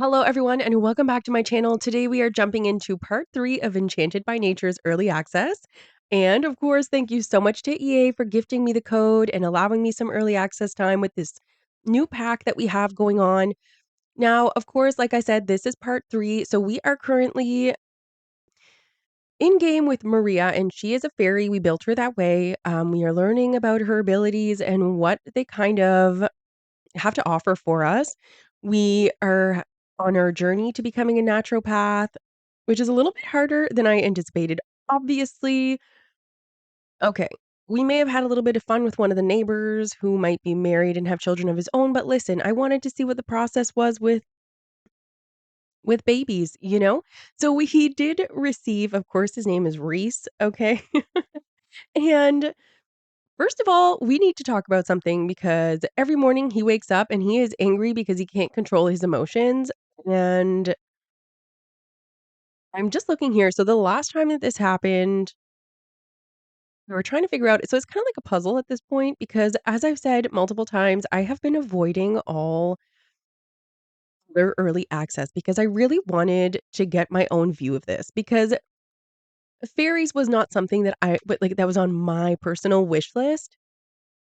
Hello, everyone, and welcome back to my channel. Today, we are jumping into part 3 of Enchanted by Nature's early access. And of course, thank you so much to EA for gifting me the code and allowing me some early access time with this new pack that we have going on. Now, of course, like I said, this is part 3. So we are currently in game with Maria, and she is a fairy. We built her that way. We are learning about her abilities and what they kind of have to offer for us. We are on our journey to becoming a naturopath, which is a little bit harder than I anticipated. Obviously, okay, we may have had a little bit of fun with one of the neighbors who might be married and have children of his own, but listen, I wanted to see what the process was with babies, you know? So he did receive, of course, his name is Reese, okay? And first of all, we need to talk about something because every morning he wakes up and he is angry because he can't control his emotions. And I'm just looking here. So the last time that this happened, we were trying to figure out. So it's kind of like a puzzle at this point because, as I've said multiple times, I have been avoiding all their early access because I really wanted to get my own view of this because fairies was not something that but like that was on my personal wish list.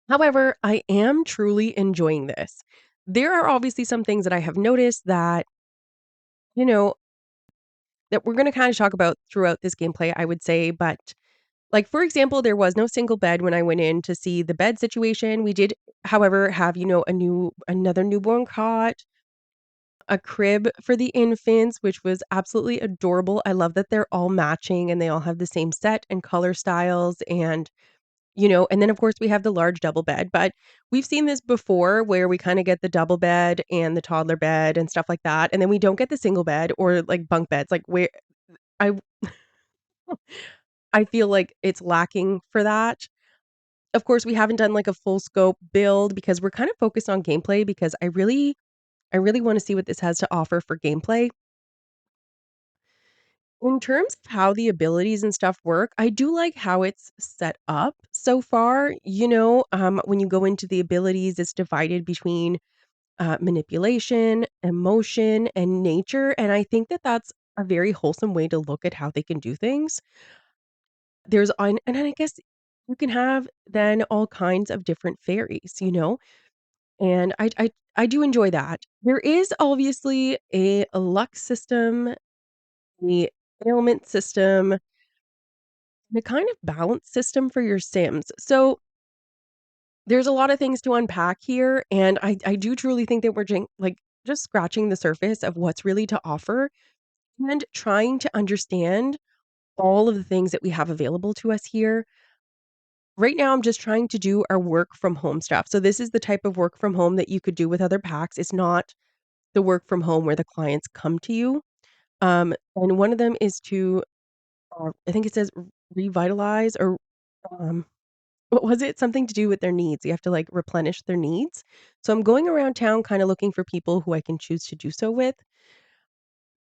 However, I am truly enjoying this. There are obviously some things that I have noticed that, you know, that we're gonna kinda talk about throughout this gameplay, I would say, but, like, for example, there was no single bed when I went in to see the bed situation. We did, however, have, another newborn cot, a crib for the infants, which was absolutely adorable. I love that they're all matching and they all have the same set and color styles and then, of course, we have the large double bed, but we've seen this before where we kinda get the double bed and the toddler bed and stuff like that, and then we don't get the single bed or, like, bunk beds, like, where I I feel like it's lacking for that. Of course, we haven't done, like, a full scope build because we're kind of focused on gameplay because I really wanna see what this has to offer for gameplay. In terms of how the abilities and stuff work, I do like how it's set up so far. When you go into the abilities, it's divided between manipulation, emotion, and nature. And I think that that's a very wholesome way to look at how they can do things. And then I guess you can have then all kinds of different fairies. And I do enjoy that. There is obviously a luck system, the ailment system, the kind of balance system for your Sims. So, there's a lot of things to unpack here, and I do truly think that we're just scratching the surface of what's really to offer and trying to understand all of the things that we have available to us here. Right now, I'm just trying to do our work from home stuff. So this is the type of work from home that you could do with other packs. It's not the work from home where the clients come to you. And one of them is to, I think it says revitalize or um what was it? Something to do with their needs. You have to, like, replenish their needs. So I'm going around town kinda looking for people who I can choose to do so with.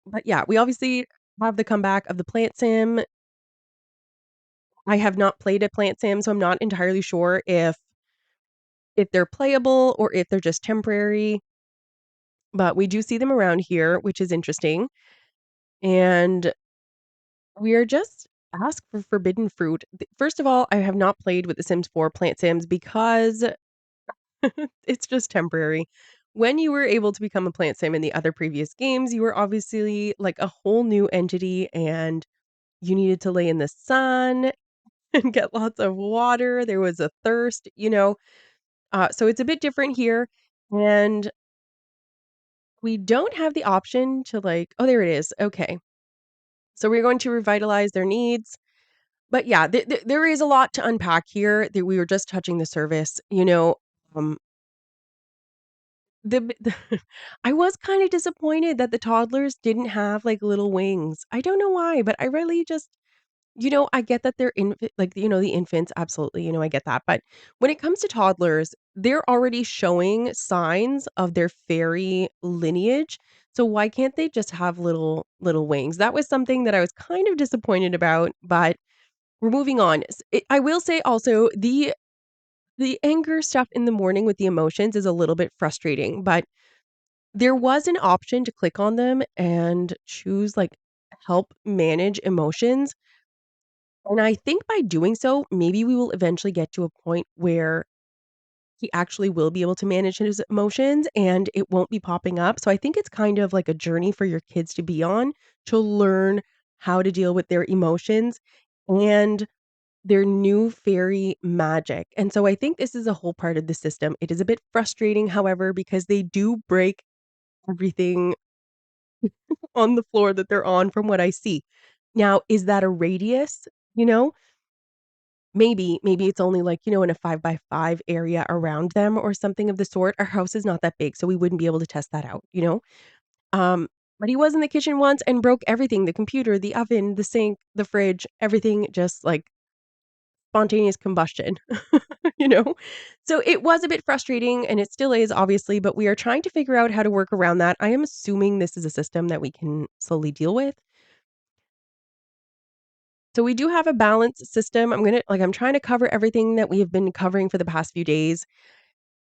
But, yeah, we obviously have the comeback of the plant sim. I have not played a plant sim, so I'm not entirely sure if they're playable or if they're just temporary, but we do see them around here, which is interesting. And we are just asked for forbidden fruit. First of all, I have not played with The Sims 4 plant sims because it's just temporary. When you were able to become a plant sim in the other previous games, you were obviously like a whole new entity and you needed to lay in the sun and get lots of water. There was a thirst. So it's a bit different here. And we don't have the option to oh, there it is. Okay. So we're going to revitalize their needs. But yeah, there is a lot to unpack here that we were just touching the surface. Um, the I was kinda disappointed that the toddlers didn't have, like, little wings. I don't know why, but I really just I get that they're the infants, absolutely, I get that, but when it comes to toddlers, they're already showing signs of their fairy lineage, so why can't they just have little wings? That was something that I was kind of disappointed about, but we're moving on. I will say also the anger stuff in the morning with the emotions is a little bit frustrating, but There was an option to click on them and choose, like, help manage emotions, and I think by doing so, maybe we will eventually get to a point where he actually will be able to manage his emotions and it won't be popping up. So I think it's kind of like a journey for your kids to be on to learn how to deal with their emotions and their new fairy magic. And so I think this is a whole part of the system. It is a bit frustrating, however, because they do break everything on the floor that they're on from what I see. Now, is that a radius? You know, maybe it's only like, in a 5 by 5 area around them or something of the sort. Our house is not that big, so we wouldn't be able to test that out, you know? Um, but he was in the kitchen once and broke everything, the computer, the oven, the sink, the fridge, everything just, like, spontaneous combustion, you know? So it was a bit frustrating, and it still is, obviously, but we are trying to figure out how to work around that. I am assuming this is a system that we can slowly deal with. So we do have a balance system. I'm trying to cover everything that we have been covering for the past few days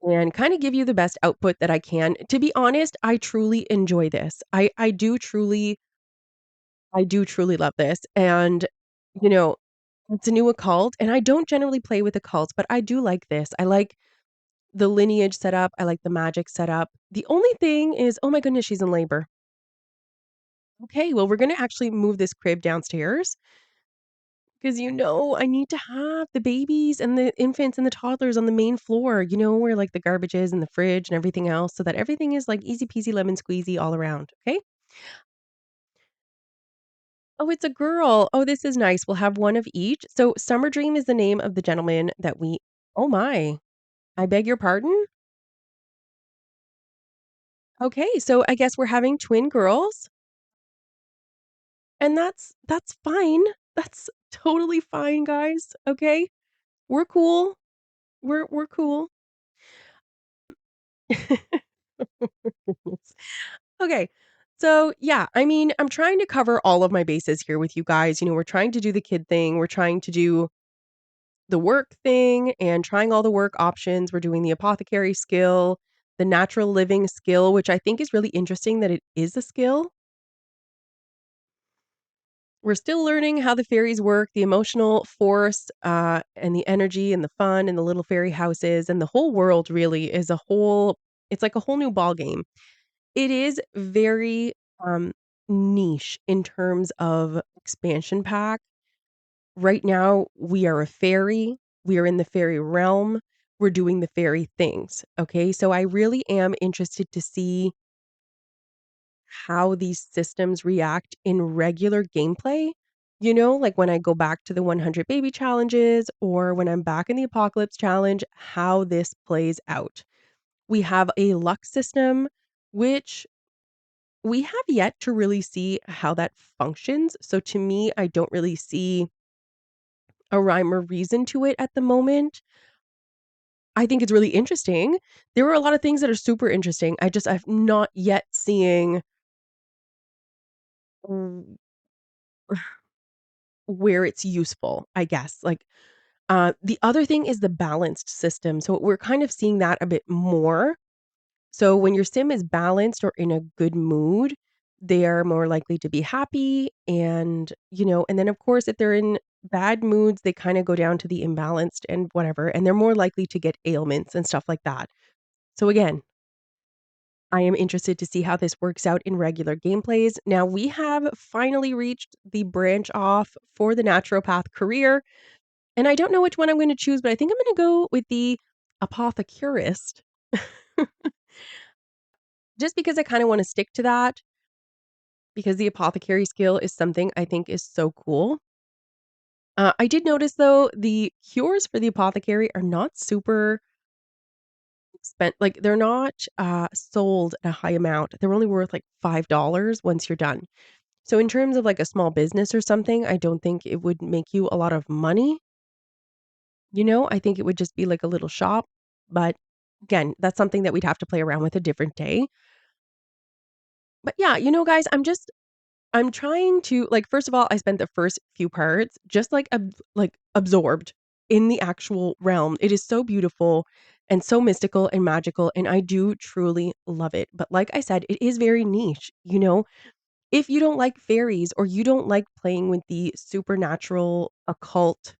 and kind of give you the best output that I can. To be honest, I truly enjoy this. I do truly love this. And, you know, it's a new occult, and I don't generally play with occults, but I do like this. I like the lineage setup. I like the magic setup. The only thing is, oh my goodness, she's in labor. Okay, well, we're gonna actually move this crib downstairs. 'Cause, I need to have the babies and the infants and the toddlers on the main floor, where, like, the garbage is and the fridge and everything else so that everything is, like, easy peasy lemon squeezy all around, okay? Oh, it's a girl. Oh, this is nice. We'll have one of each. So, Summer Dream is the name of the gentleman that we Oh my. I beg your pardon? Okay, so I guess we're having twin girls, and that's fine. That's totally fine, guys, okay? We're cool. We're cool. Okay. So, yeah, I mean, I'm trying to cover all of my bases here with you guys. We're trying to do the kid thing, we're trying to do the work thing and trying all the work options. We're doing the apothecary skill, the natural living skill, which I think is really interesting that it is a skill. We're still learning how the fairies work, the emotional force, and the energy and the fun and the little fairy houses and the whole world really is a whole it's like a whole new ball game. It is very, um, niche in terms of expansion pack. Right now, we are a fairy, we are in the fairy realm, we're doing the fairy things, okay? So I really am interested to see how these systems react in regular gameplay, like when I go back to the 100 baby challenges or when I'm back in the apocalypse challenge, how this plays out. We have a luck system, which we have yet to really see how that functions, so to me, I don't really see a rhyme or reason to it at the moment. I think it's really interesting. There are a lot of things that are super interesting. I've not yet seeing w where it's useful, I guess. Like, the other thing is the balanced system, so we're kind of seeing that a bit more. So when your sim is balanced or in a good mood, they are more likely to be happy and then of course if they're in bad moods, they kind of go down to the imbalanced and whatever, and they're more likely to get ailments and stuff like that. So again, I am interested to see how this works out in regular gameplays. Now we have finally reached the branch off for the naturopath career, and I don't know which one I'm going to choose, but I think I'm going to go with the apothecurist just because I kind of want to stick to that. Because the apothecary skill is something I think is so cool. I did notice though, the cures for the apothecary are not super like, they're not, sold at a high amount. They're only worth, like, $5 once you're done. So in terms of, like, a small business or something, I don't think it would make you a lot of money, I think it would just be like a little shop, but again, that's something that we'd have to play around with a different day. But yeah, guys, I'm trying to like, first of all, I spent the first few parts just, like, absorbed in the actual realm. It is so beautiful, and so mystical and magical, and I do truly love it. But like I said, it is very niche, you know? If you don't like fairies or you don't like playing with the supernatural occult,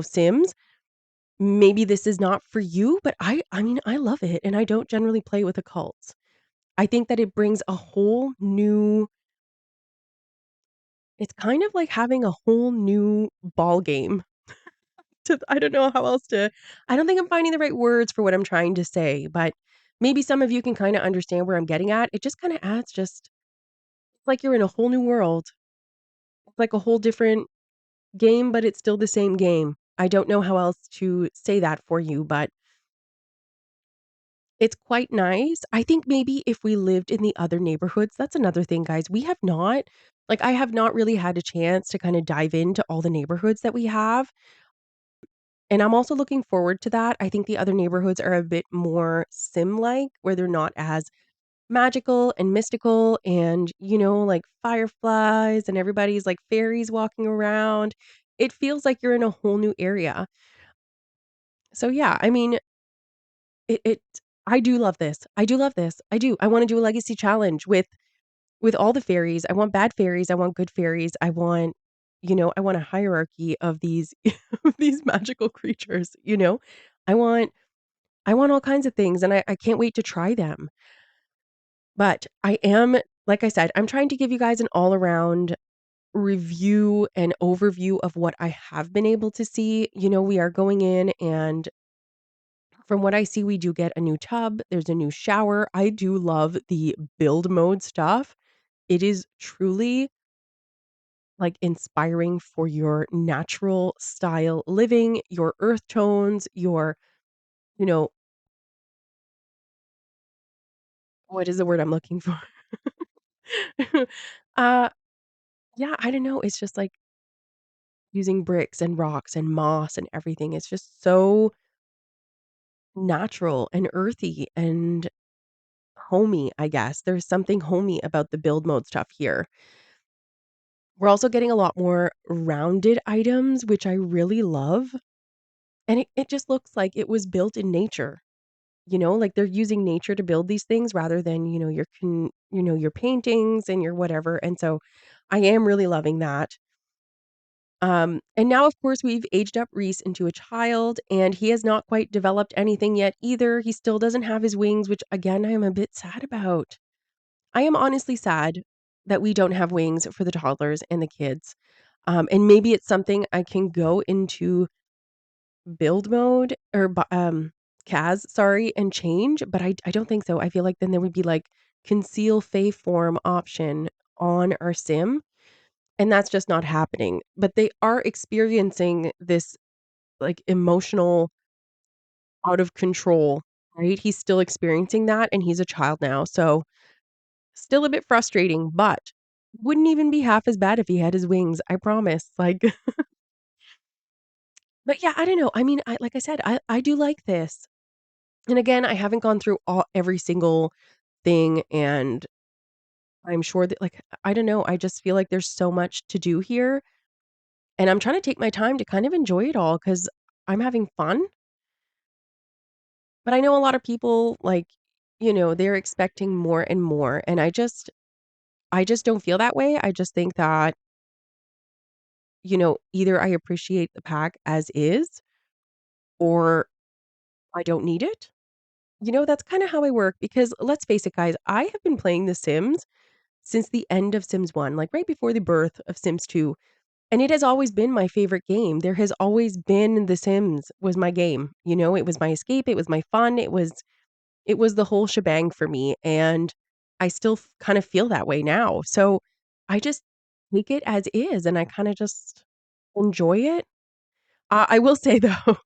Sims, maybe this is not for you, but I mean, I love it, and I don't generally play with occults. I think that it brings a whole new it's kind of like having a whole new ball game to I don't know how else to I don't think I'm finding the right words for what I'm trying to say, but maybe some of you can kinda understand where I'm getting at. It just kinda adds just it's like you're in a whole new world. It's like a whole different game, but it's still the same game. I don't know how else to say that for you, but it's quite nice. I think maybe if we lived in the other neighborhoods that's another thing, guys. We have not I have not really had a chance to kinda dive into all the neighborhoods that we have, and I'm also looking forward to that. I think the other neighborhoods are a bit more sim-like, where they're not as magical and mystical and, like fireflies and everybody's like fairies walking around. It feels like you're in a whole new area. So yeah, I mean, it I do love this. I do love this. I do. I wanna do a legacy challenge with all the fairies. I want bad fairies, I want good fairies, I want a hierarchy of these of these magical creatures, you know? I want I want all kinds of things, and I can't wait to try them. But I am like I said, I'm trying to give you guys an all-around review and overview of what I have been able to see. We are going in and from what I see, we do get a new tub, there's a new shower. I do love the build mode stuff. It is truly, inspiring for your natural style living, your earth tones, you know what is the word I'm looking for? Uh, yeah, I don't know, it's just, using bricks and rocks and moss and everything. It's just so natural and earthy and homey, I guess. There's something homey about the build mode stuff here. We're also getting a lot more rounded items, which I really love, and it just looks like it was built in nature, like they're using nature to build these things rather than, your paintings and your whatever, and so I am really loving that. And now, of course, we've aged up Reese into a child, and he has not quite developed anything yet either. He still doesn't have his wings, which again, I am a bit sad about. I am honestly sad that we don't have wings for the toddlers and the kids. And maybe it's something I can go into build mode or Kaz, sorry, and change, but I don't think so. I feel like then there would be conceal Fey form option on our sim, and that's just not happening. But they are experiencing this emotional out of control, right? He's still experiencing that and he's a child now. So still a bit frustrating, but wouldn't even be half as bad if he had his wings, I promise. But yeah, I don't know. I mean, like I said, I do like this. And again, I haven't gone through every single thing and I'm sure that I don't know, I just feel like there's so much to do here and I'm trying to take my time to kind of enjoy it all cuz I'm having fun. But I know a lot of people they're expecting more and more and I just don't feel that way. I just think that, either I appreciate the pack as is or I don't need it. That's kinda how I work because let's face it, guys, I have been playing The Sims since the end of Sims 1, right before the birth of Sims 2, and it has always been my favorite game. There has always been The Sims was my game, it was my escape, it was my fun, it was the whole shebang for me, and I still kind of feel that way now. So, I just take it as is, and I kinda just enjoy it. I will say though,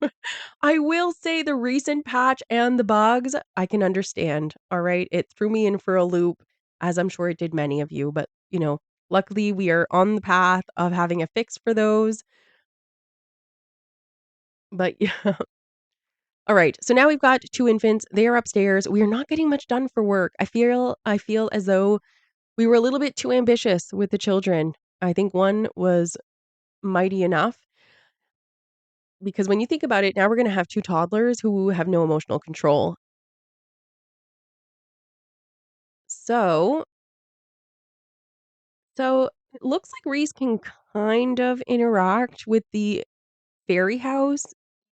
I will say the recent patch and the bugs, I can understand, alright? It threw me in for a loop, as I'm sure it did many of you, but, luckily we are on the path of having a fix for those, but yeah. Alright, so now we've got 2 infants, they are upstairs, we are not getting much done for work. I feel as though we were a little bit too ambitious with the children. I think one was mighty enough. Because when you think about it, now we're gonna have 2 toddlers who have no emotional control. So so it looks like Reese can kind of interact with the fairy house.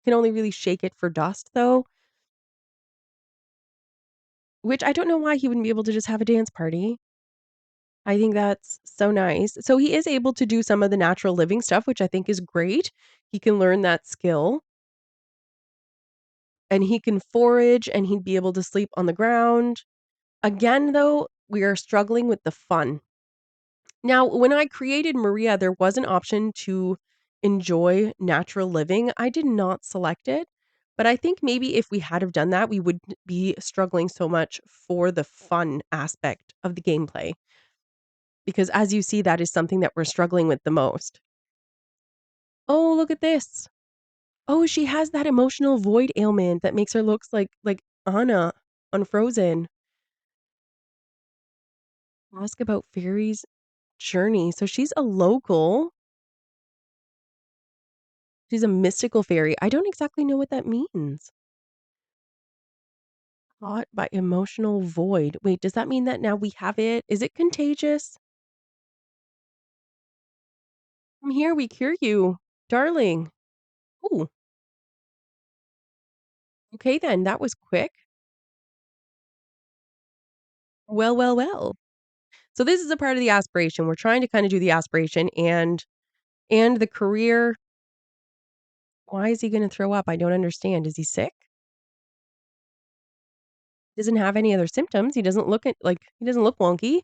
Can only really shake it for dust, though, which I don't know why he wouldn't be able to just have a dance party. I think that's so nice. So he is able to do some of the natural living stuff, which I think is great. He can learn that skill, and he can forage, and he'd be able to sleep on the ground. Again, though, we are struggling with the fun. Now, when I created Maria, there was an option to enjoy natural living. I did not select it, but I think maybe if we had have done that, we wouldn't be struggling so much for the fun aspect of the gameplay, because as you see, that is something that we're struggling with the most. Oh, look at this. Oh, she has that emotional void ailment that makes her looks like Anna on Frozen. Ask about fairies journey. So she's a local. She's a mystical fairy. I don't exactly know what that means. Caught by emotional void. Wait, does that mean that now we have it? Is it contagious? Come here, we cure you, darling. Ooh, okay then. That was quick. Well, well, well. So this is a part of the aspiration. We're trying to kind of do the aspiration and the career. Why is he going to throw up? I don't understand. Is he sick? Doesn't have any other symptoms. He doesn't look wonky.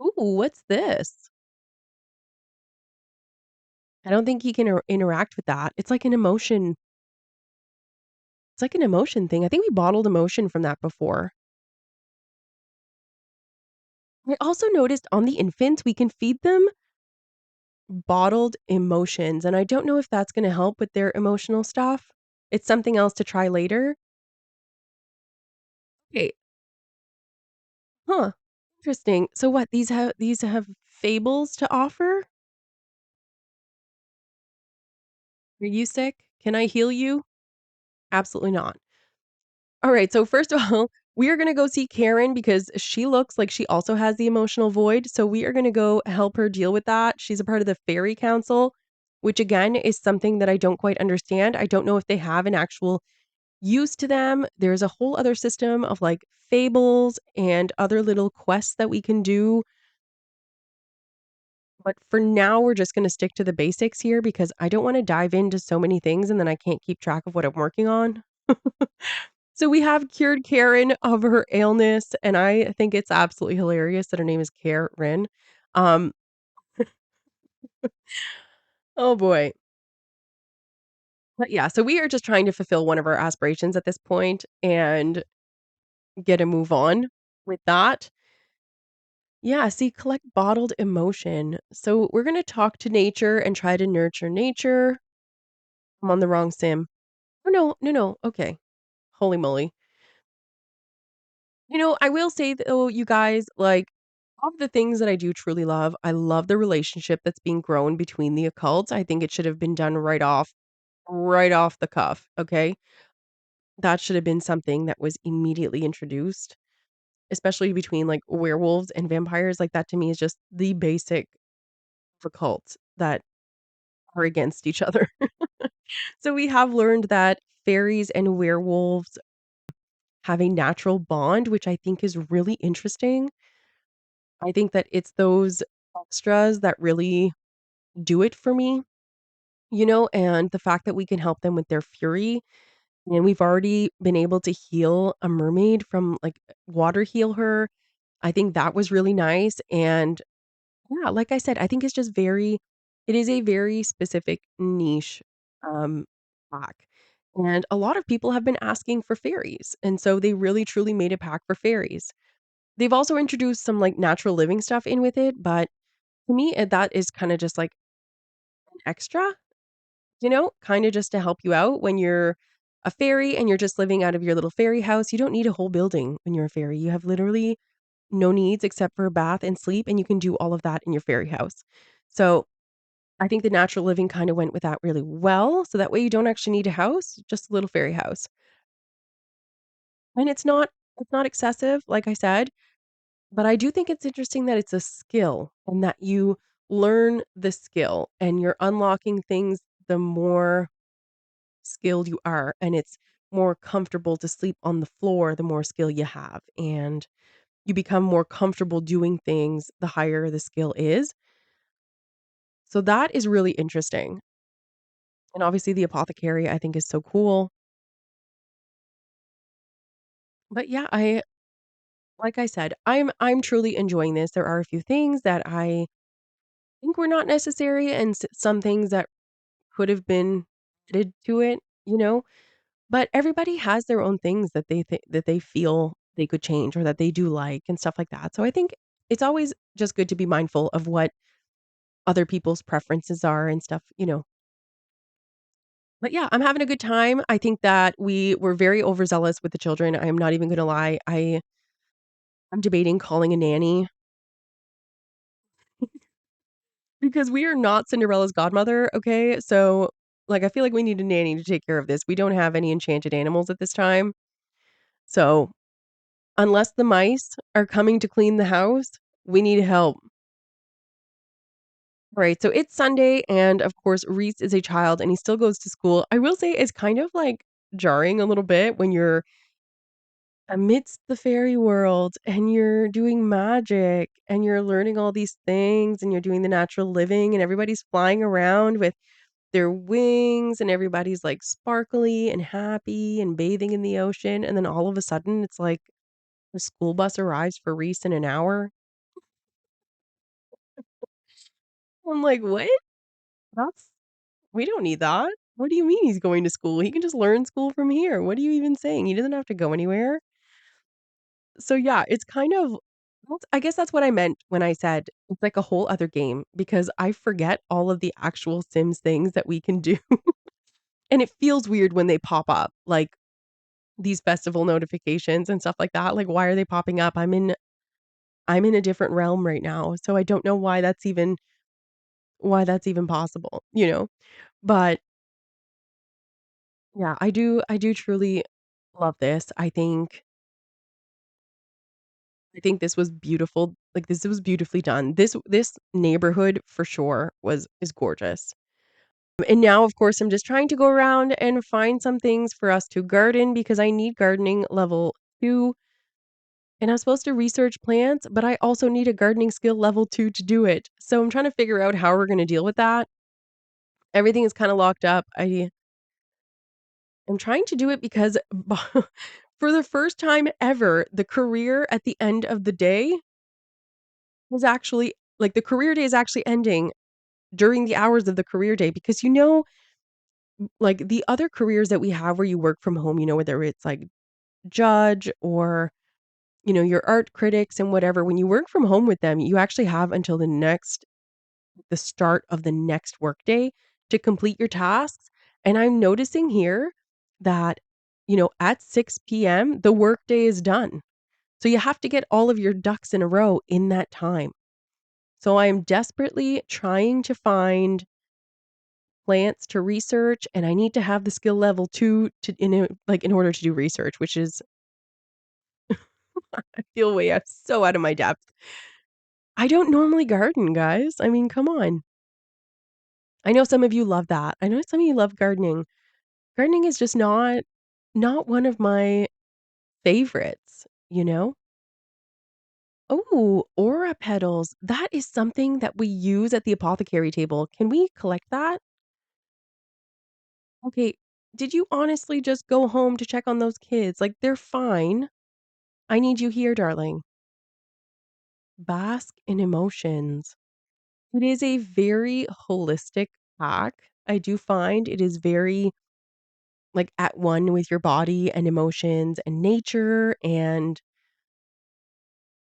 Ooh, what's this? I don't think he can interact with that. It's like an emotion thing. I think we bottled emotion from that before. I also noticed on the infants, we can feed them bottled emotions, and I don't know if that's gonna help with their emotional stuff. It's something else to try later. Okay. Huh. Interesting. So what, these have fables to offer? Are you sick? Can I heal you? Absolutely not. Alright, so first of all, we are gonna go see Karen because she looks like she also has the emotional void, so we are gonna go help her deal with that. She's a part of the fairy council, which again is something that I don't quite understand. I don't know if they have an actual use to them. There's a whole other system of, like, fables and other little quests that we can do, but for now, we're just gonna stick to the basics here because I don't wanna dive into so many things and then I can't keep track of what I'm working on. So we have cured Karen of her illness, and I think it's absolutely hilarious that her name is Karen. Um, oh boy. But yeah, so we are just trying to fulfill one of our aspirations at this point and get a move on with that. Yeah, see, collect bottled emotion. So we're gonna talk to nature and try to nurture nature. I'm on the wrong sim. Oh no, no, no. Okay. Holy moly. I will say though, you guys, like, of the things that I do truly love, I love the relationship that's being grown between the occults. I think it should have been done right off the cuff, okay? That should have been something that was immediately introduced, especially between, like, werewolves and vampires. Like, that to me is just the basic of occults that are against each other. So we have learned that fairies and werewolves have a natural bond, which I think is really interesting. I think that it's those extras that really do it for me, and the fact that we can help them with their fury, and we've already been able to heal a mermaid from, like, water heal her. I think that was really nice, and yeah, like I said, I think it is a very specific niche, um, pack, and a lot of people have been asking for fairies, and so they really truly made a pack for fairies. They've also introduced some, like, natural living stuff in with it, but to me, that is kinda just like an extra, kinda just to help you out when you're a fairy and you're just living out of your little fairy house. You don't need a whole building when you're a fairy. You have literally no needs except for a bath and sleep, and you can do all of that in your fairy house. So, I think the natural living kinda went with that really well, so that way you don't actually need a house, just a little fairy house. And it's not excessive, like I said, but I do think it's interesting that it's a skill and that you learn the skill and you're unlocking things the more skilled you are, and it's more comfortable to sleep on the floor the more skill you have, and you become more comfortable doing things the higher the skill is. So that is really interesting. And obviously the apothecary I think is so cool. But yeah, I like I said, I'm truly enjoying this. There are a few things that I think were not necessary and some things that could have been added to it, you know? But everybody has their own things that that they feel they could change or that they do like and stuff like that. So I think it's always just good to be mindful of what other people's preferences are and stuff, you know? But yeah, I'm having a good time. I think that we were very overzealous with the children. I am not even gonna lie. I'm debating calling a nanny because we are not Cinderella's godmother, okay? So, like, I feel like we need a nanny to take care of this. We don't have any enchanted animals at this time. So, unless the mice are coming to clean the house, we need help. Right, so it's Sunday, and of course, Reese is a child and he still goes to school. I will say it's kind of, like, jarring a little bit when you're amidst the fairy world and you're doing magic and you're learning all these things and you're doing the natural living and everybody's flying around with their wings and everybody's, like, sparkly and happy and bathing in the ocean, and then all of a sudden, it's like the school bus arrives for Reese in an hour. I'm like, "What? That's we don't need that. What do you mean he's going to school? He can just learn school from here. What are you even saying? He doesn't have to go anywhere." So, yeah, it's kind of I guess that's what I meant when I said it's like a whole other game because I forget all of the actual Sims things that we can do, and it feels weird when they pop up, like, these festival notifications and stuff like that. Like, why are they popping up? I'm in a different realm right now, so I don't know why that's even possible, you know? But yeah, I do truly love this. I think this was beautiful. Like, this was beautifully done. This neighborhood for sure is gorgeous. And now, of course, I'm just trying to go around and find some things for us to garden because I need gardening level 2, and I'm supposed to research plants, but I also need a gardening skill level 2 to do it. So I'm trying to figure out how we're gonna deal with that. Everything is kinda locked up. I'm trying to do it because for the first time ever, the career at the end of the day was actually like, the career day is actually ending during the hours of the career day because, like, the other careers that we have where you work from home, whether it's, like, judge or, your art critics and whatever, when you work from home with them, you actually have until the start of the next workday to complete your tasks, and I'm noticing here that, at 6 p.m., the workday is done. So you have to get all of your ducks in a row in that time. So I am desperately trying to find plants to research, and I need to have the skill level 2 in order to do research, which is I feel way out so out of my depth. I don't normally garden, guys. I mean, come on. I know some of you love that. I know some of you love gardening. Gardening is just not one of my favorites, you know? Oh, aura petals. That is something that we use at the apothecary table. Can we collect that? Okay. Did you honestly just go home to check on those kids? Like, they're fine. I need you here, darling. Bask in emotions. It is a very holistic hack. I do find it is very, like, at one with your body and emotions and nature, and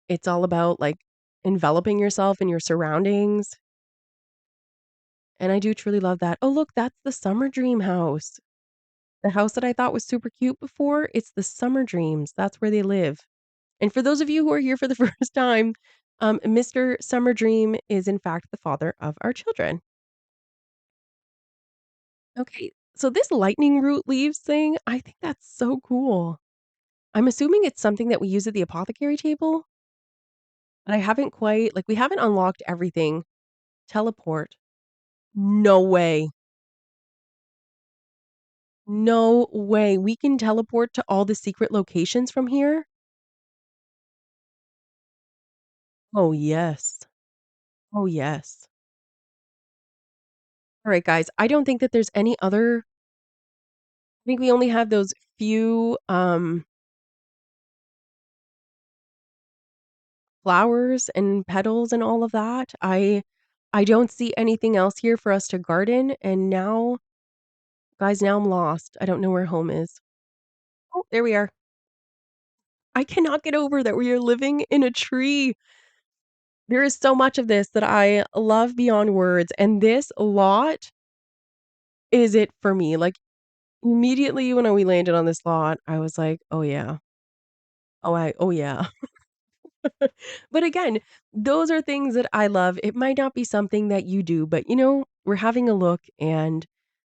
it's all about, like, enveloping yourself in your surroundings, and I do truly love that. Oh, look, that's the Summer Dream house. The house that I thought was super cute before, it's the Summer Dreams. That's where they live. And for those of you who are here for the first time, Mr. Summer Dream is in fact the father of our children. Okay, so this lightning root leaves thing, I think that's so cool. I'm assuming it's something that we use at the apothecary table, but I haven't quite like, we haven't unlocked everything. Teleport. No way. No way. We can teleport to all the secret locations from here? Oh, yes. Oh, yes. Alright, guys, I don't think that there's any other I think we only have those few, flowers and petals and all of that. I don't see anything else here for us to garden, and now guys, now I'm lost. I don't know where home is. Oh, there we are. I cannot get over that we are living in a tree. There is so much of this that I love beyond words, and this lot is it for me. Like, immediately when we landed on this lot, I was like, "Oh, yeah. Oh, yeah." But again, those are things that I love. It might not be something that you do, but, we're having a look, and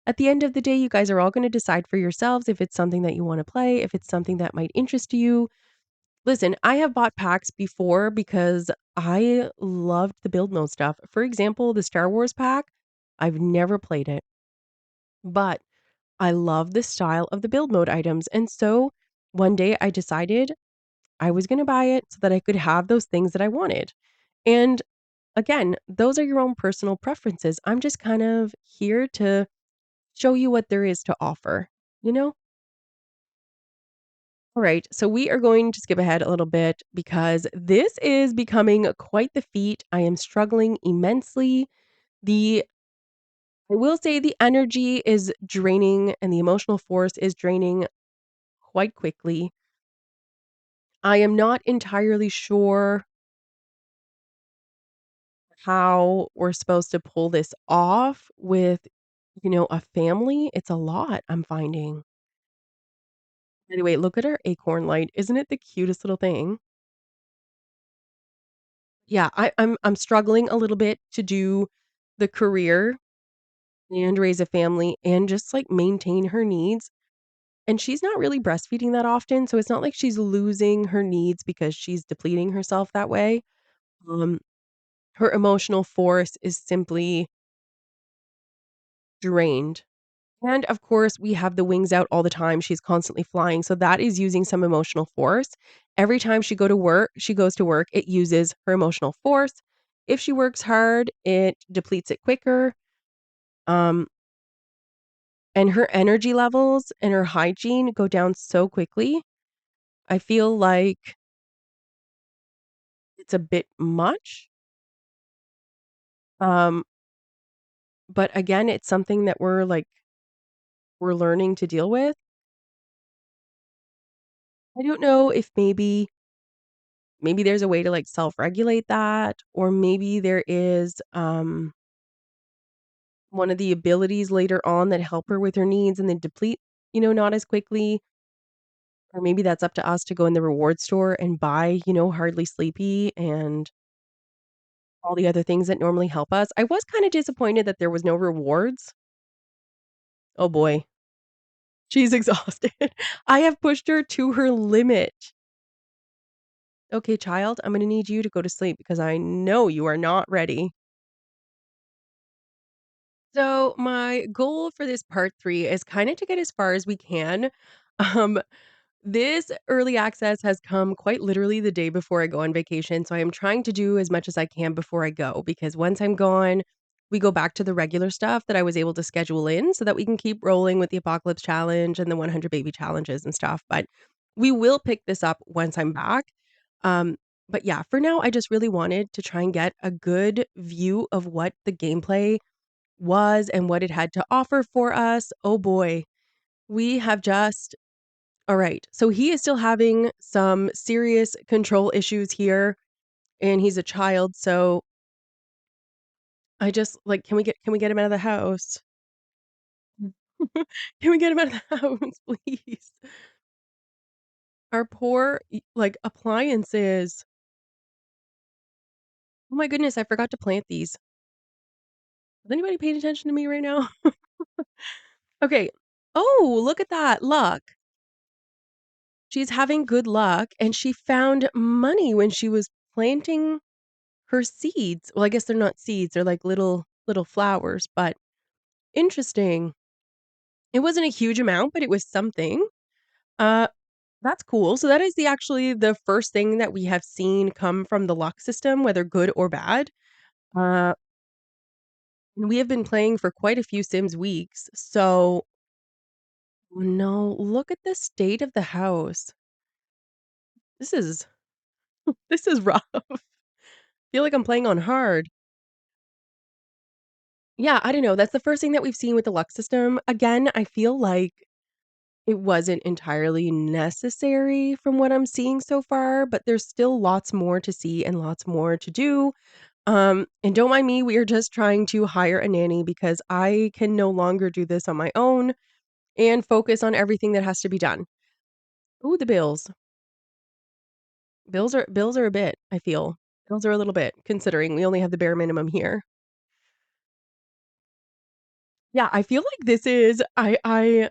at the end of the day, you guys are all gonna decide for yourselves if it's something that you wanna play, if it's something that might interest you. Listen, I have bought packs before because I loved the build mode stuff. For example, the Star Wars pack, I've never played it, but I love the style of the build mode items, and so one day I decided I was gonna buy it so that I could have those things that I wanted. And again, those are your own personal preferences. I'm just kind of here to show you what there is to offer, you know? All right, so we are going to skip ahead a little bit because this is becoming quite the feat. I am struggling immensely. The I will say the energy is draining and the emotional force is draining quite quickly. I am not entirely sure how we're supposed to pull this off with, a family. It's a lot, I'm finding. By the way, look at our acorn light. Isn't it the cutest little thing? Yeah, I'm struggling a little bit to do the career and raise a family and just, like, maintain her needs, and she's not really breastfeeding that often, so it's not like she's losing her needs because she's depleting herself that way. Um, Her emotional force is simply drained. And, of course, we have the wings out all the time, she's constantly flying, so that is using some emotional force. Every time she goes to work, it uses her emotional force. If she works hard, it depletes it quicker, um, and her energy levels and her hygiene go down so quickly. I feel like it's a bit much, um, but again, it's something that we're learning to deal with. I don't know if maybe there's a way to, like, self-regulate that, or maybe there is, one of the abilities later on that help her with her needs and then deplete, not as quickly, or maybe that's up to us to go in the reward store and buy, Hardly Sleepy and all the other things that normally help us. I was kinda disappointed that there was no rewards. Oh boy, she's exhausted. I have pushed her to her limit. "Okay, child, I'm gonna need you to go to sleep because I know you are not ready." So, my goal for this part 3 is kinda to get as far as we can. Um, this early access has come quite literally the day before I go on vacation, so I am trying to do as much as I can before I go, because once I'm gone, we go back to the regular stuff that I was able to schedule in so that we can keep rolling with the Apocalypse Challenge and the 100 baby challenges and stuff, but we will pick this up once I'm back. Um, but yeah, for now, I just really wanted to try and get a good view of what the gameplay was and what it had to offer for us. Oh boy, we have just alright, so he is still having some serious control issues here, and he's a child, so I just like, can we get him out of the house? Can we get him out of the house, please? Our poor, appliances. Oh my goodness, I forgot to plant these. Is anybody paying attention to me right now? Okay. Oh, look at that, luck. She's having good luck, and she found money when she was planting her seeds. Well, I guess they're not seeds, they're like little flowers, but interesting. It wasn't a huge amount, but it was something. Uh, that's cool. So that is the first thing that we have seen come from the luck system, whether good or bad. Uh, and we have been playing for quite a few Sims weeks. So no, look at the state of the house. This is this is rough. Feel like I'm playing on hard. Yeah, I don't know. That's the first thing that we've seen with the luck system. Again, I feel like it wasn't entirely necessary from what I'm seeing so far, but there's still lots more to see and lots more to do. And don't mind me, we are just trying to hire a nanny because I can no longer do this on my own and focus on everything that has to be done. Ooh, the bills. Bills are a bit, I feel. Bills are a little bit considering we only have the bare minimum here. Yeah, I feel like this is I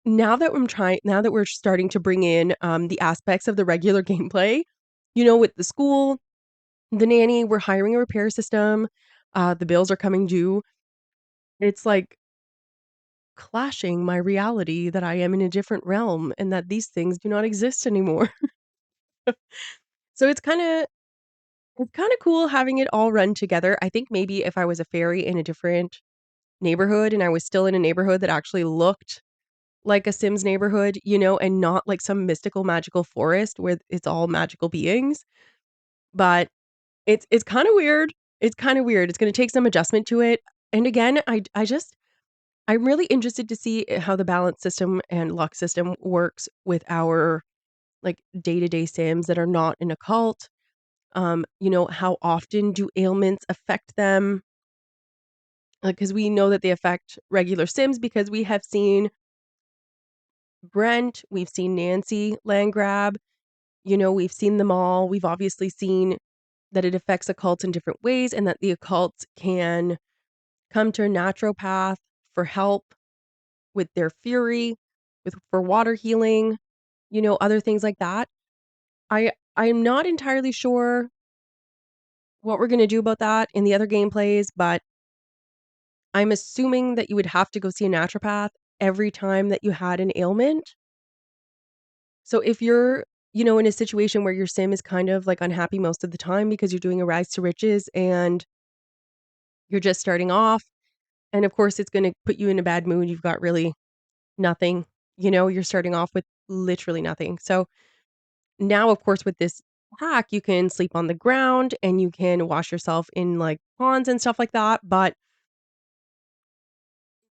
now that we're starting to bring in, the aspects of the regular gameplay, with the school, the nanny, we're hiring a repair system, the bills are coming due. It's, like, clashing my reality that I am in a different realm and that these things do not exist anymore. So it's kinda cool having it all run together. I think maybe if I was a fairy in a different neighborhood and I was still in a neighborhood that actually looked like a Sims neighborhood, and not like some mystical magical forest where it's all magical beings, but it's kinda weird. It's kinda weird. It's gonna take some adjustment to it, and again, I'm really interested to see how the balance system and luck system works with our, like, day-to-day Sims that are not in a cult. How often do ailments affect them? Because we know that they affect regular Sims because we have seen Brent, we've seen Nancy land grab. We've seen them all. We've obviously seen that it affects occults in different ways and that the occults can come to a naturopath for help with their fury, for water healing, other things like that. I'm not entirely sure what we're gonna do about that in the other gameplays, but I'm assuming that you would have to go see a naturopath every time that you had an ailment. So if you're, in a situation where your sim is kind of like unhappy most of the time because you're doing a rise to riches and you're just starting off, and of course it's going to put you in a bad mood. You've got really nothing, you're starting off with literally nothing. So now, of course, with this hack, you can sleep on the ground and you can wash yourself in like ponds and stuff like that. But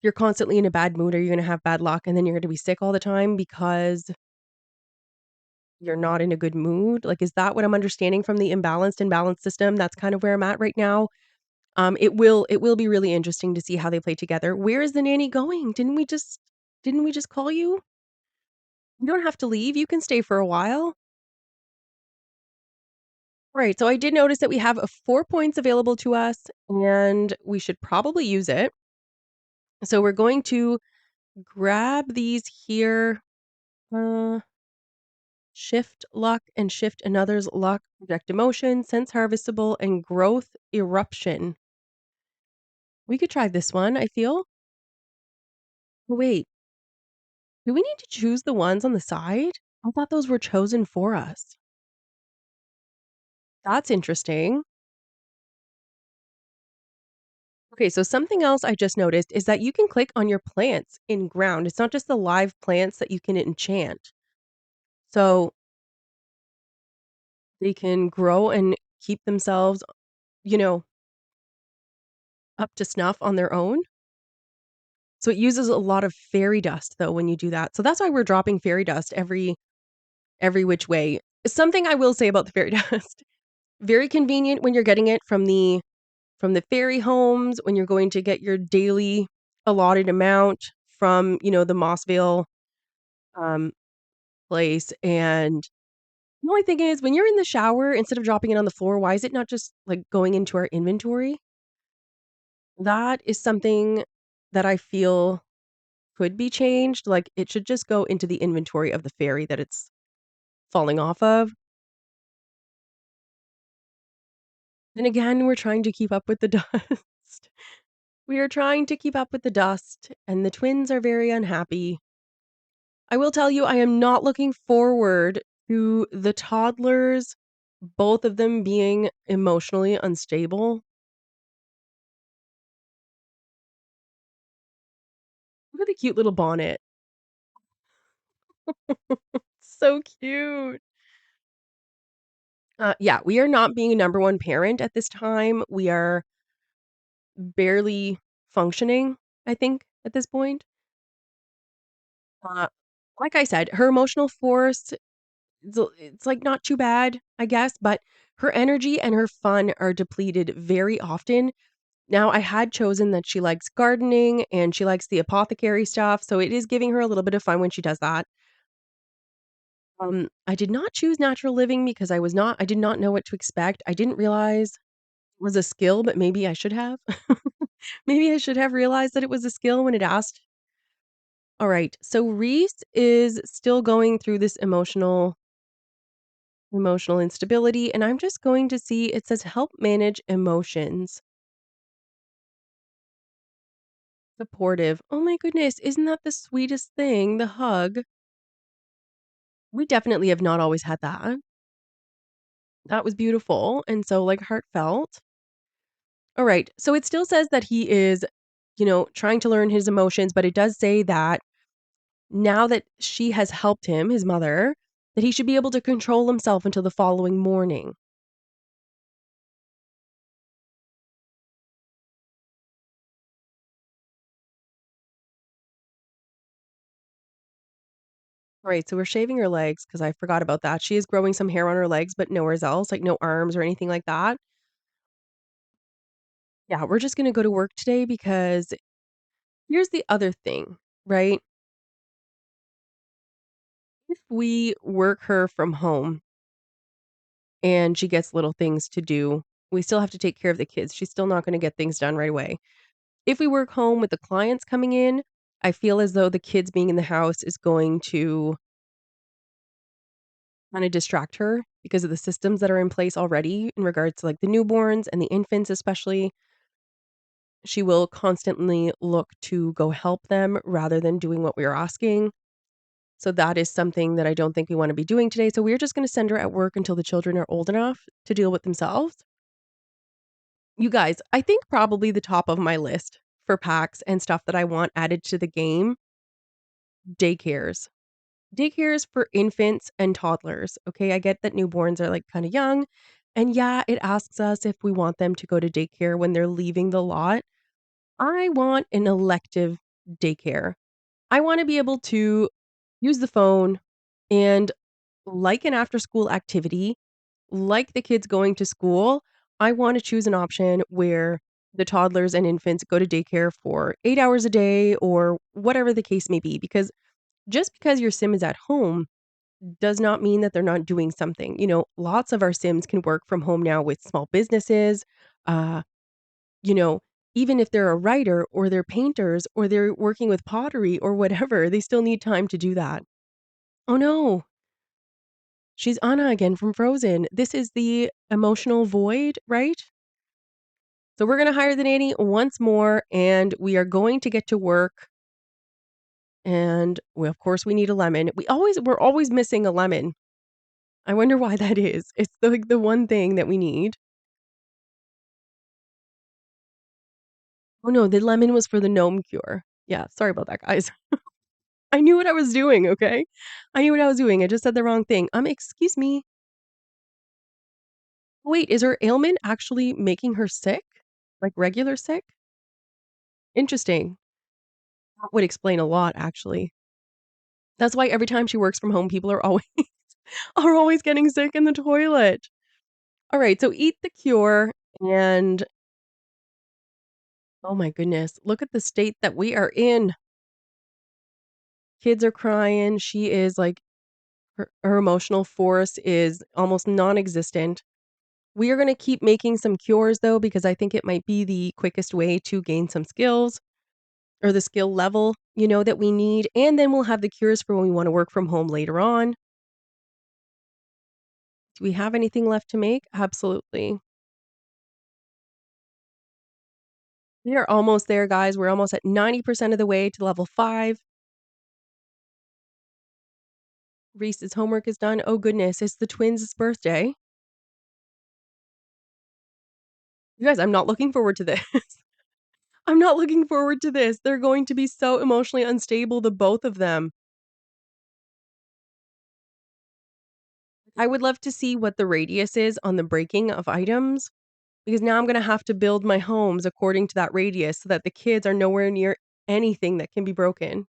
you're constantly in a bad mood or you're going to have bad luck and then you're going to be sick all the time because you're not in a good mood? Like, is that what I'm understanding from the imbalanced and balanced system? That's kind of where I'm at right now. It will be really interesting to see how they play together. Where is the nanny going? Didn't we just call you? You don't have to leave. You can stay for a while. Right. So I did notice that we have 4 points available to us and we should probably use it. So we're going to grab these here. Uh, Shift luck and shift another's luck, project emotion, sense harvestable, and growth eruption. We could try this one, I feel. Wait, do we need to choose the ones on the side? I thought those were chosen for us. That's interesting. Okay, so something else I just noticed is that you can click on your plants in ground. It's not just the live plants that you can enchant. So they can grow and keep themselves, you know, up to snuff on their own. So it uses a lot of fairy dust though when you do that. So that's why we're dropping fairy dust every which way. Something I will say about the fairy dust. Very convenient when you're getting it from the fairy homes, when you're going to get your daily allotted amount from, the Mossvale, um, place, and the only thing is when you're in the shower, instead of dropping it on the floor, why is it not just, like, going into our inventory? That is something that I feel could be changed, like, it should just go into the inventory of the fairy that it's falling off of. And again, we're trying to keep up with the dust. We are trying to keep up with the dust, and the twins are very unhappy. I will tell you, I am not looking forward to the toddlers, both of them being emotionally unstable. Look at the cute little bonnet. So cute. Yeah, we are not being a number 1 parent at this time. We are barely functioning, I think, at this point. Uh, like I said, her emotional force, it's, like, not too bad, I guess, but her energy and her fun are depleted very often. Now, I had chosen that she likes gardening and she likes the apothecary stuff, so it is giving her a little bit of fun when she does that. I did not choose natural living because I did not know what to expect. I didn't realize it was a skill, but maybe I should have. Maybe I should have realized that it was a skill when it asked. Alright, so Reese is still going through this emotional instability, and I'm just going to see it says help manage emotions. Supportive. Oh my goodness, isn't that the sweetest thing? The hug. We definitely have not always had that. That was beautiful and so, like, heartfelt. Alright, so it still says that he is, trying to learn his emotions, but it does say that now that she has helped him, his mother, that he should be able to control himself until the following morning. Alright, so we're shaving her legs because I forgot about that. She is growing some hair on her legs, but nowheres else, like, no arms or anything like that. Yeah, we're just gonna go to work today because here's the other thing, right? If we work her from home and she gets little things to do, we still have to take care of the kids. She's still not gonna get things done right away. If we work home with the clients coming in, I feel as though the kids being in the house is going to kinda distract her because of the systems that are in place already in regards to, like, the newborns and the infants especially. She will constantly look to go help them rather than doing what we are asking. So that is something that I don't think we wanna be doing today, so we're just gonna send her at work until the children are old enough to deal with themselves. You guys, I think probably the top of my list for packs and stuff that I want added to the game, daycares. Daycares for infants and toddlers, okay? I get that newborns are, like, kinda young, and yeah, it asks us if we want them to go to daycare when they're leaving the lot. I want an elective daycare. I wanna be able to use the phone and like an after-school activity, like the kids going to school, I wanna choose an option where the toddlers and infants go to daycare for 8 hours a day or whatever the case may be, because just because your sim is at home does not mean that they're not doing something. Lots of our sims can work from home now with small businesses, uh, you know, even if they're a writer or they're painters or they're working with pottery or whatever, they still need time to do that. Oh, no. She's Anna again from Frozen. This is the emotional void, right? So we're gonna hire the nanny once more, and we are going to get to work, and of course, we need a lemon. We're always missing a lemon. I wonder why that is. It's the one thing that we need. Oh, no, the lemon was for the gnome cure. Yeah, sorry about that, guys. I knew what I was doing, okay? I knew what I was doing. I just said the wrong thing. Excuse me. Wait, is her ailment actually making her sick? Like regular sick? Interesting. That would explain a lot, actually. That's why every time she works from home, people are always are always getting sick in the toilet. Alright, so eat the cure and oh my goodness, look at the state that we are in. Kids are crying, she is like her emotional force is almost non-existent. We are gonna keep making some cures though, because I think it might be the quickest way to gain some skills. or the skill level, that we need, and then we'll have the cures for when we wanna work from home later on. Do we have anything left to make? Absolutely. We are almost there, guys. We're almost at 90% of the way to level 5. Reese's homework is done. Oh, goodness, it's the twins' birthday. You guys, I'm not looking forward to this. I'm not looking forward to this. They're going to be so emotionally unstable, the both of them. I would love to see what the radius is on the breaking of items, because now I'm gonna have to build my homes according to that radius so that the kids are nowhere near anything that can be broken.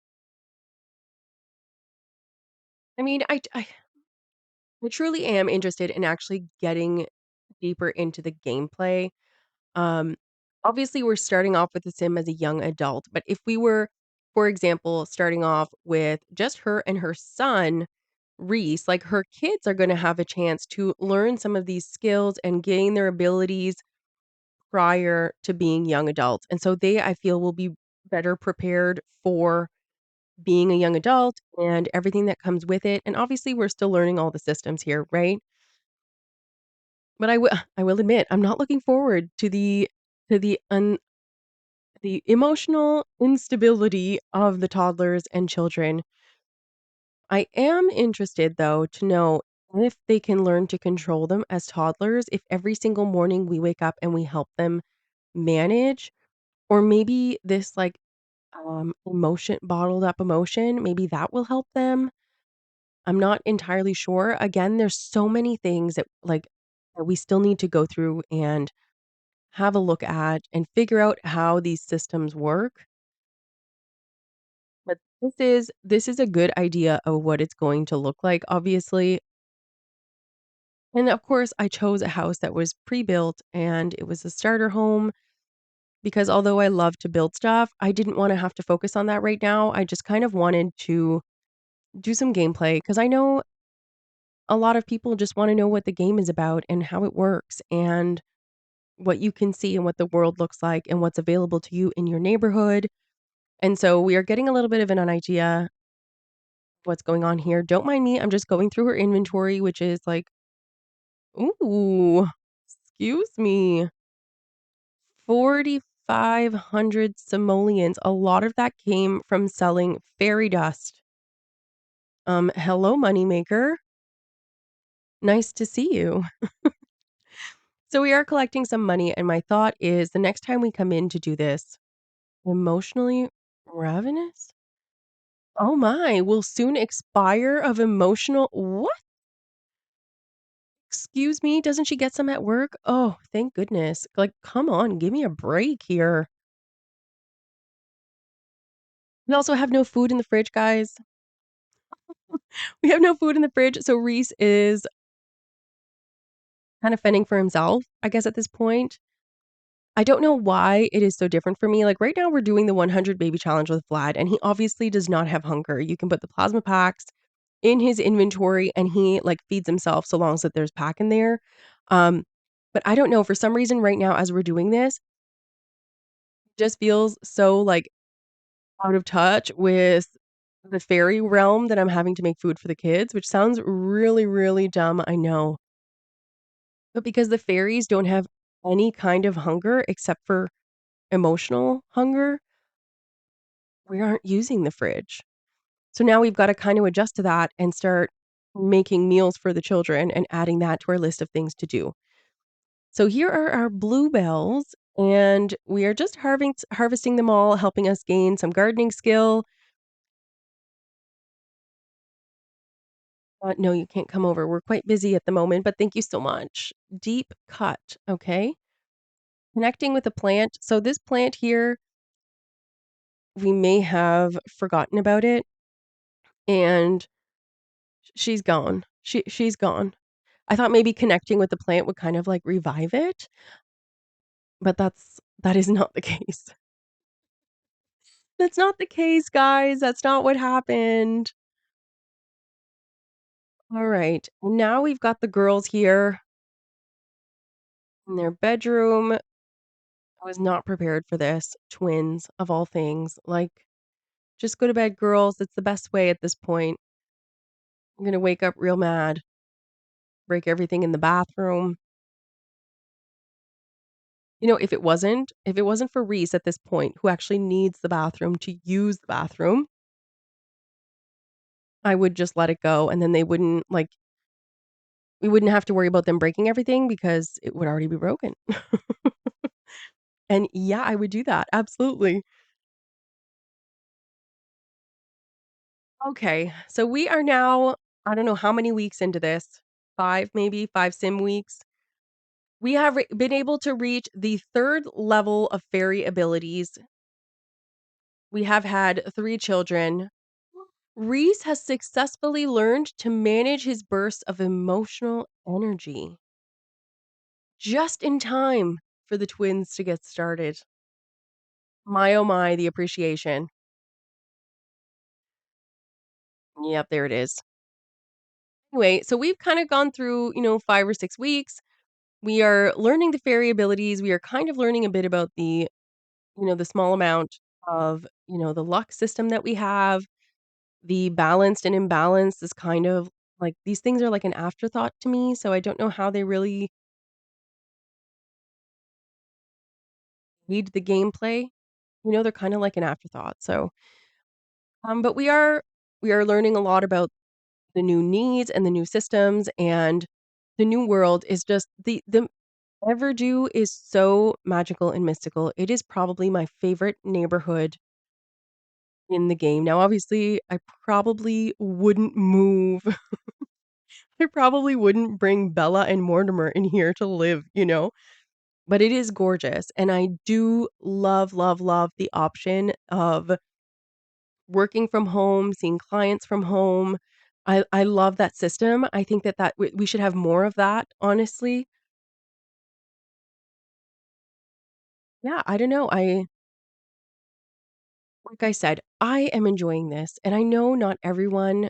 I mean, I truly am interested in actually getting deeper into the gameplay. Um, Obviously, we're starting off with the sim as a young adult, but if we were, for example, starting off with just her and her son, Reese, like her kids are going to have a chance to learn some of these skills and gain their abilities prior to being young adults. And so they, I feel, will be better prepared for being a young adult and everything that comes with it. And obviously, we're still learning all the systems here, right? But I will admit, I'm not looking forward to the emotional instability of the toddlers and children. I am interested, though, to know if they can learn to control them as toddlers, if every single morning we wake up and we help them manage, or maybe this, like, emotion bottled up emotion, maybe that will help them. I'm not entirely sure. Again, there's so many things that, like, that we still need to go through and have a look at and figure out how these systems work. But this is a good idea of what it's going to look like, obviously. And of course, I chose a house that was pre-built and it was a starter home because although I love to build stuff, I didn't wanna have to focus on that right now. I just kind of wanted to do some gameplay because I know a lot of people just wanna know what the game is about and how it works and what you can see and what the world looks like and what's available to you in your neighborhood. And so we are getting a little bit of an idea what's going on here. Don't mind me, I'm just going through her inventory, which is like, ooh, excuse me, 4,500 simoleons. A lot of that came from selling fairy dust. Hello, moneymaker. Nice to see you. So we are collecting some money, and my thought is the next time we come in to do this, emotionally ravenous? Oh my, will soon expire of emotional what? Excuse me, doesn't she get some at work? Oh, thank goodness. Like, come on, give me a break here. We also have no food in the fridge, guys. We have no food in the fridge, so Reese is kind of fending for himself, I guess, at this point. I don't know why it is so different for me. Like, right now, we're doing the 100 baby challenge with Vlad, and he obviously does not have hunger. You can put the plasma packs in his inventory, and he, like, feeds himself so long as that there's pack in there. Um, but I don't know, for some reason right now as we're doing this, just feels so, like, out of touch with the fairy realm that I'm having to make food for the kids, which sounds really, really dumb, I know. But because the fairies don't have any kind of hunger except for emotional hunger, we aren't using the fridge. So now we've gotta kind of adjust to that and start making meals for the children and adding that to our list of things to do. So here are our bluebells, and we are just harvesting them all, helping us gain some gardening skill. No, you can't come over. We're quite busy at the moment, but thank you so much. Deep cut, okay? Connecting with a plant. So this plant here, we may have forgotten about it, and she's gone. She's gone. I thought maybe connecting with the plant would kind of, like, revive it, but that is not the case. That's not the case, guys. That's not what happened. Alright, now we've got the girls here in their bedroom. I was not prepared for this. Twins, of all things. Like, just go to bed, girls. It's the best way at this point. I'm gonna wake up real mad, break everything in the bathroom. If it wasn't for Reese at this point, who actually needs the bathroom to use the bathroom, I would just let it go, and then they wouldn't like, we wouldn't have to worry about them breaking everything because it would already be broken. And yeah, I would do that, absolutely. Okay, so we are now, I don't know how many weeks into this, 5 maybe, 5 sim weeks. We have been able to reach the 3rd level of fairy abilities. We have had 3 children. Reese has successfully learned to manage his bursts of emotional energy just in time for the twins to get started. My, oh my, the appreciation. Yep, there it is. Anyway, so we've kinda gone through, 5 or 6 weeks. We are learning the fairy abilities. We are kind of learning a bit about the small amount of, the luck system that we have. The balanced and imbalanced is kind of like these things are like an afterthought to me, so I don't know how they really need the gameplay. They're kinda like an afterthought, so, but we are learning a lot about the new needs and the new systems, and the new world is just the Everdew is so magical and mystical. It is probably my favorite neighborhood in the game. Now, obviously, I probably wouldn't move. I probably wouldn't bring Bella and Mortimer in here to live, but it is gorgeous, and I do love, love, love the option of working from home, seeing clients from home. I love that system. I think that we should have more of that, honestly. Yeah, I don't know. Like I said, I am enjoying this, and I know not everyone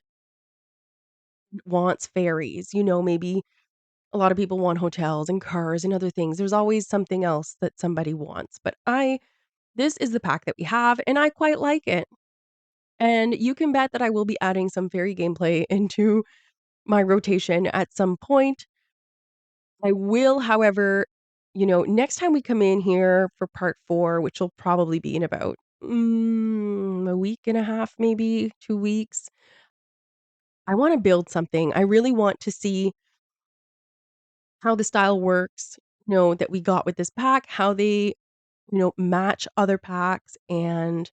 wants fairies. Maybe a lot of people want hotels and cars and other things. There's always something else that somebody wants, but this is the pack that we have, and I quite like it. And you can bet that I will be adding some fairy gameplay into my rotation at some point. I will, however, next time we come in here for part 4, which will probably be in about, a week and a half, maybe 2 weeks, I wanna build something. I really want to see how the style works, that we got with this pack, how they, match other packs, and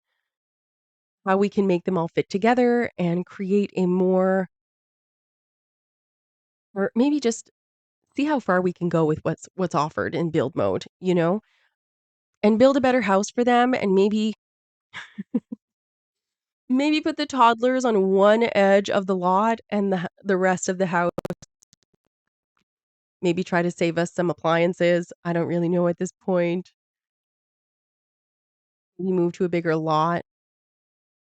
how we can make them all fit together and create a more or maybe just see how far we can go with what's offered in build mode, and build a better house for them, and maybe put the toddlers on one edge of the lot and the rest of the house, maybe try to save us some appliances. I don't really know at this point. We move to a bigger lot.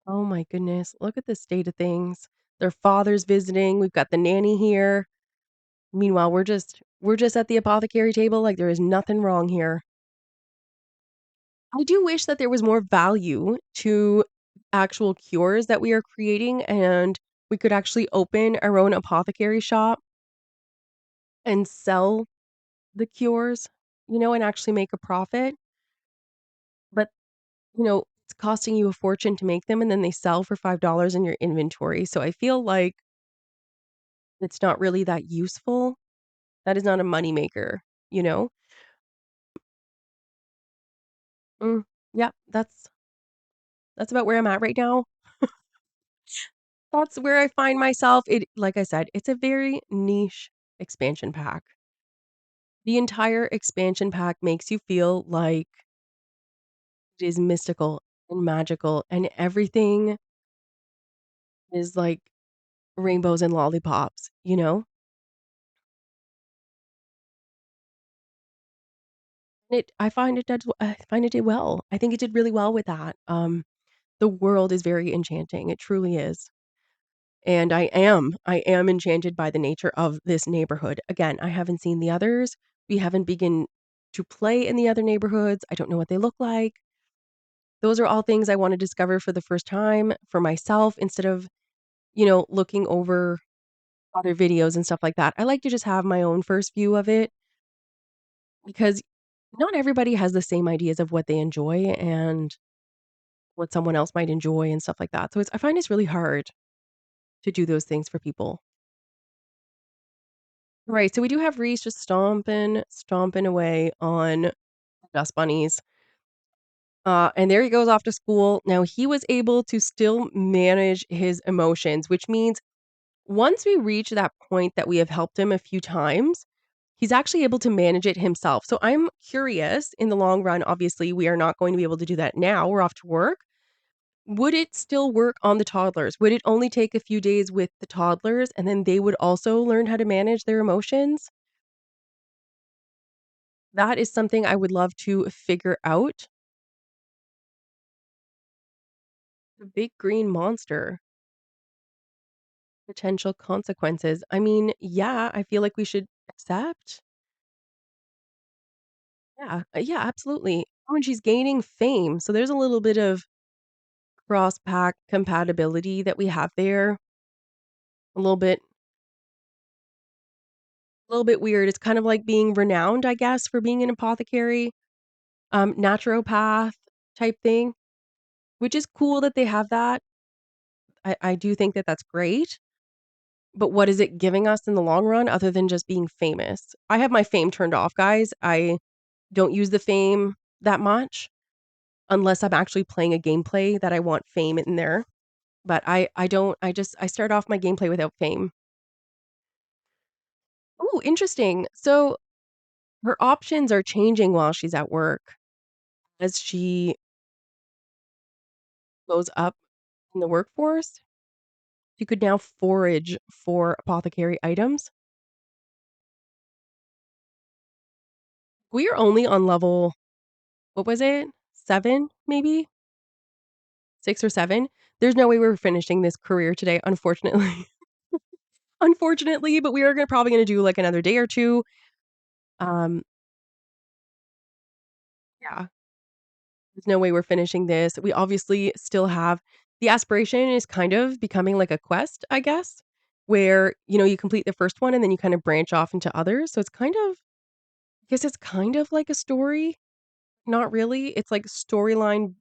Oh my goodness, look at the state of things. Their father's visiting, we've got the nanny here. Meanwhile, we're just at the apothecary table like there is nothing wrong here. I do wish that there was more value to actual cures that we are creating, and we could actually open our own apothecary shop and sell the cures, and actually make a profit. But, it's costing you a fortune to make them, and then they sell for $5 in your inventory. So I feel like it's not really that useful. That is not a moneymaker, you know? Mm, yeah, that's about where I'm at right now. That's where I find myself. Like I said, it's a very niche expansion pack. The entire expansion pack makes you feel like it is mystical and magical, and everything is like rainbows and lollipops. I find it did well. I think it did really well with that. The world is very enchanting. It truly is. And I am enchanted by the nature of this neighborhood. Again, I haven't seen the others. We haven't begin to play in the other neighborhoods. I don't know what they look like. Those are all things I wanna discover for the first time for myself instead of, looking over other videos and stuff like that. I like to just have my own first view of it because not everybody has the same ideas of what they enjoy and what someone else might enjoy and stuff like that. So I find it's really hard to do those things for people. Right, so we do have Reese just stomping away on dust bunnies. And there he goes off to school. Now he was able to still manage his emotions, which means once we reach that point that we have helped him a few times, he's actually able to manage it himself. So I'm curious in the long run, obviously, we are not going to be able to do that now. We're off to work. Would it still work on the toddlers? Would it only take a few days with the toddlers and then they would also learn how to manage their emotions? That is something I would love to figure out. The big green monster, potential consequences. I mean, yeah, I feel like we should accept. Yeah, yeah, absolutely. Oh, and she's gaining fame, so there's a little bit of cross-pack compatibility that we have there. A little bit weird. It's kind of like being renowned, I guess, for being an apothecary, naturopath type thing, which is cool that they have that. I do think that that's great, but what is it giving us in the long run other than just being famous? I have my fame turned off, guys. I don't use the fame that much unless I'm actually playing a gameplay that I want fame in there. But I don't I start off my gameplay without fame. Ooh, interesting. So, her options are changing while she's at work. As she goes up in the workforce, she could now forage for apothecary items. We are only on level what was it? 7, maybe? 6 or 7? There's no way we're finishing this career today, unfortunately. Unfortunately, but we are probably gonna do, like, another day or 2. Um, yeah. There's no way we're finishing this. We obviously still have the aspiration is kind of becoming like a quest, I guess, where, you complete the first one and then you kind of branch off into others. So it's kind of I guess it's kind of like a story. Not really. It's like storyline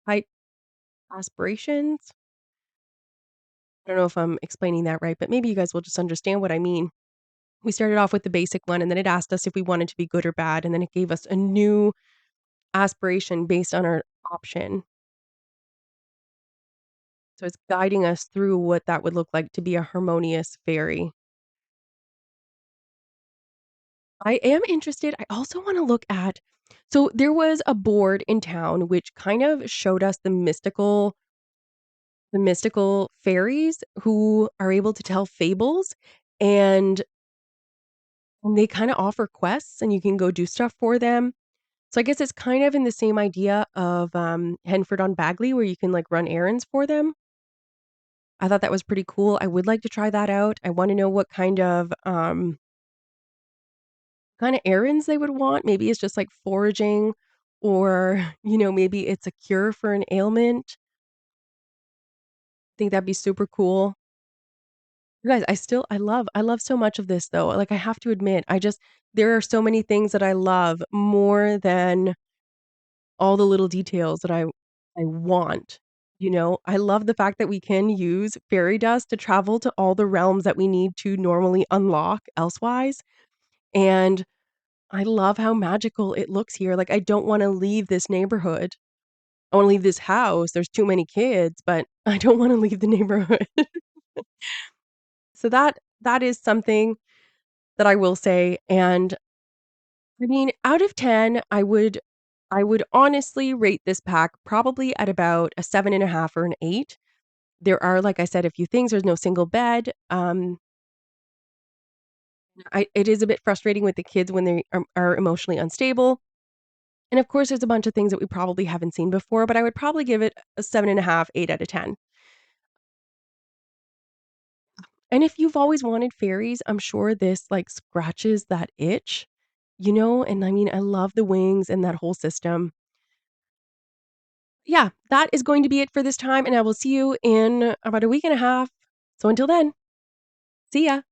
type aspirations. I don't know if I'm explaining that right, but maybe you guys will just understand what I mean. We started off with the basic one and then it asked us if we wanted to be good or bad. And then it gave us a new aspiration based on our option. So it's guiding us through what that would look like to be a harmonious fairy. I am interested. I also wanna look at so there was a board in town which kind of showed us the mystical fairies who are able to tell fables, and they kinda offer quests, and you can go do stuff for them. So I guess it's kind of in the same idea of, Henford on Bagley where you can, like, run errands for them. I thought that was pretty cool. I would like to try that out. I wanna know what kinda errands they would want. Maybe it's just, like, foraging or, maybe it's a cure for an ailment. Think that'd be super cool. You guys, I love so much of this, though. Like, I have to admit, there are so many things that I love more than all the little details that I want, I love the fact that we can use fairy dust to travel to all the realms that we need to normally unlock elsewise, and I love how magical it looks here. Like, I don't wanna leave this neighborhood. I wanna leave this house. There's too many kids, but I don't wanna leave the neighborhood. So that is something that I will say, and I mean, out of 10, I would honestly rate this pack probably at about a 7.5 or an 8. There are, like I said, a few things. There's no single bed. It is a bit frustrating with the kids when they are emotionally unstable. And of course, there's a bunch of things that we probably haven't seen before, but I would probably give it a 7.5, 8 out of 10. And if you've always wanted fairies, I'm sure this, like, scratches that itch And I mean, I love the wings and that whole system. Yeah, that is going to be it for this time, and I will see you in about a week and a half. So until then, see ya.